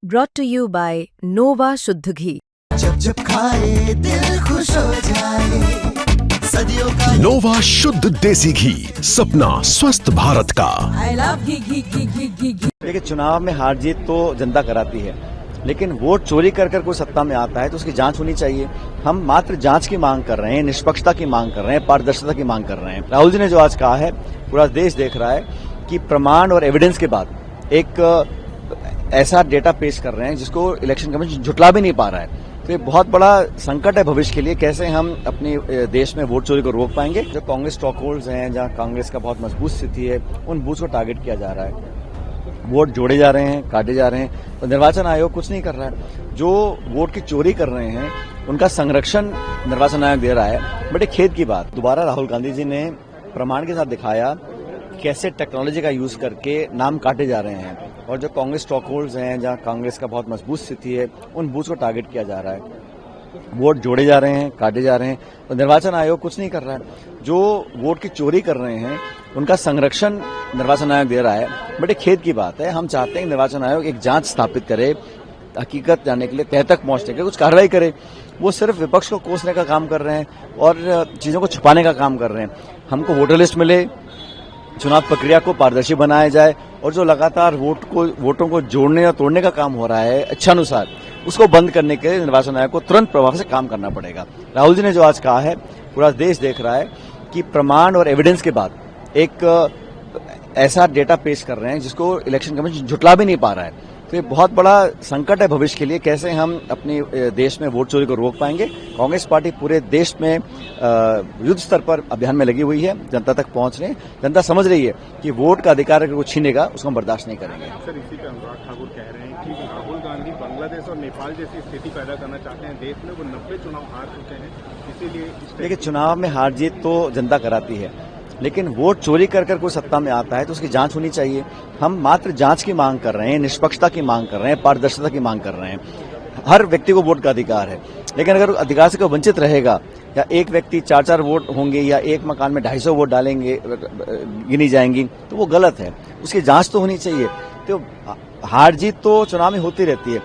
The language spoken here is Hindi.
brought to you by Nova शुद्ध घी। जब जब खाए दिल खुश हो जाए, सदियों का नोवा शुद्ध देसी घी, सपना स्वस्थ भारत का। I love घी। देखिए, चुनाव में हार जीत तो जनता कराती है, लेकिन वोट चोरी कर कर कोई सत्ता में आता है तो उसकी जांच होनी चाहिए। हम मात्र जांच की मांग कर रहे हैं, निष्पक्षता की मांग कर रहे हैं, पारदर्शिता की मांग कर रहे हैं। राहुल जी ने जो आज कहा है, पूरा देश देख रहा है कि प्रमाण और एविडेंस के बाद एक ऐसा डेटा पेश कर रहे हैं जिसको इलेक्शन कमीशन झुटला भी नहीं पा रहा है। तो ये बहुत बड़ा संकट है भविष्य के लिए। कैसे हम अपने देश में वोट चोरी को रोक पाएंगे? जो कांग्रेस स्ट्रॉक होल्ड्स हैं, जहां कांग्रेस का बहुत मजबूत स्थिति है, उन बूथ को टारगेट किया जा रहा है। वोट जोड़े जा रहे हैं, काटे जा रहे हैं। तो निर्वाचन आयोग कुछ नहीं कर रहा है। जो वोट की चोरी कर रहे हैं उनका संरक्षण निर्वाचन आयोग दे रहा है। बड़े खेद की बात, दोबारा राहुल गांधी जी ने प्रमाण के साथ दिखाया कैसे टेक्नोलॉजी का यूज करके नाम काटे जा रहे हैं। और जो कांग्रेस स्ट्रॉक होल्ड्स हैं, जहां कांग्रेस का बहुत मजबूत स्थिति है, उन बूथ को टारगेट किया जा रहा है। वोट जोड़े जा रहे हैं, काटे जा रहे हैं। तो निर्वाचन आयोग कुछ नहीं कर रहा है। जो वोट की चोरी कर रहे हैं उनका संरक्षण निर्वाचन आयोग दे रहा है। बड़े खेद की बात है। हम चाहते हैं कि निर्वाचन आयोग एक जांच स्थापित करे, हकीकत जानने के लिए, तह तक पहुंचने के लिए कुछ कार्रवाई करे। वो सिर्फ विपक्ष को कोसने का काम कर रहे हैं और चीजों को छुपाने का काम कर रहे हैं। हमको वोटर लिस्ट मिले, चुनाव प्रक्रिया को पारदर्शी बनाया जाए, और जो लगातार वोटों को जोड़ने और तोड़ने का काम हो रहा है इच्छानुसार, उसको बंद करने के लिए निर्वाचन आयोग को तुरंत प्रभाव से काम करना पड़ेगा। राहुल जी ने जो आज कहा है, पूरा देश देख रहा है कि प्रमाण और एविडेंस के बाद एक ऐसा डेटा पेश कर रहे हैं जिसको इलेक्शन कमीशन झुटला भी नहीं पा रहा है। तो ये बहुत बड़ा संकट है भविष्य के लिए। कैसे हम अपने देश में वोट चोरी को रोक पाएंगे? कांग्रेस पार्टी पूरे देश में युद्ध स्तर पर अभियान में लगी हुई है, जनता तक पहुंच रहे हैं। जनता समझ रही है कि वोट का अधिकार अगर कोई छीनेगा उसको हम बर्दाश्त नहीं करेंगे। सर, इसी पे अनुराग ठाकुर कह रहे हैं कि राहुल गांधी बांग्लादेश और नेपाल जैसी स्थिति पैदा करना चाहते हैं देश में। वो 90 चुनाव हार चुके हैं, इसीलिए देखिए, चुनाव में हार जीत तो जनता कराती है, लेकिन वोट चोरी कर कर कोई सत्ता में आता है तो उसकी जांच होनी चाहिए। हम मात्र जांच की मांग कर रहे हैं, निष्पक्षता की मांग कर रहे हैं, पारदर्शिता की मांग कर रहे हैं। हर व्यक्ति को वोट का अधिकार है, लेकिन अगर अधिकार से कोई वंचित रहेगा, या एक व्यक्ति 4-4 वोट होंगे, या एक मकान में 250 वोट डालेंगे गिनी जाएंगी, तो वो गलत है। उसकी जांच तो होनी चाहिए। तो हार जीत तो चुनाव में होती रहती है,